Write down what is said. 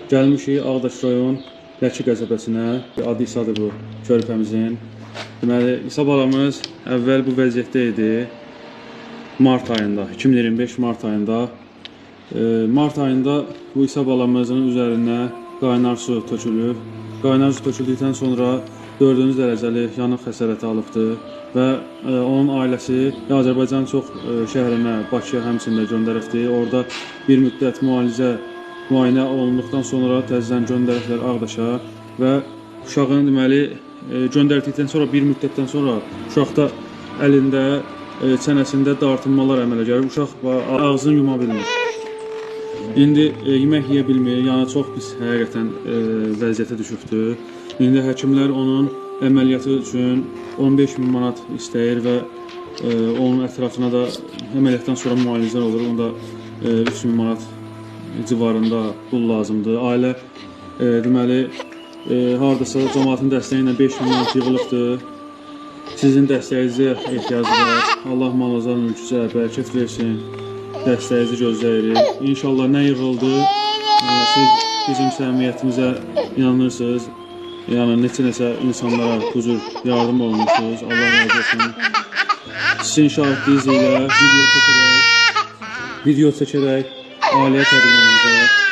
Gəlmişik Ağdaş rayon Ləki qəsəbəsinə. Adı İsadır bu körpəmizin. Deməli, İsa balamız əvvəl bu vəziyyətdə idi. Mart ayında, 2025 Mart ayında. Mart ayında bu İsa balamızın üzərinə qaynar su tökülüb. Qaynar su töküldükdən sonra 4-cü dərəcəli yanıq xəsarəti alıbdı və onun ailəsi Azərbaycan çox şəhərinə, Bakıya həmçində göndəribdi. Orada bir müddət müayinə olunduqdan sonra təzədən göndəriblər Ağdaşa və uşağın deməli göndərdikdən sonra bir müddətdən sonra uşaqda əlində, çənəsində dartınmalar əmələ gəlir. Uşaq ağzını yuma bilmir. İndi yemək yeyə bilmir, yəni çox pis həqiqətən vəziyyətə düşübdür. İndi həkimlər onun əməliyyatı üçün 15.000 manat istəyir və onun ətrafına da əməliyyatdan sonra müalicələr olur. Onda 3.000 manat civarında pul lazımdır. Ailə deməli hardasa cəmaətin dəstəyi ilə 5.000 manat yığılıbdır. Sizin dəstəyinizə ehtiyacı var. Allah malınıza, mülkünüzə bərəkət versin. Dəstəyinizi gözləyirik. İnşallah nə yığıldı, siz bizim səmimiyyətimizə inanırsınız. Yəni neçə insanlara bu cür yardım olmuşsunuz. Allah razı olsun. Sizin şahidliğiniz ilə video çəkərək ailəyə təqdim olunacaq.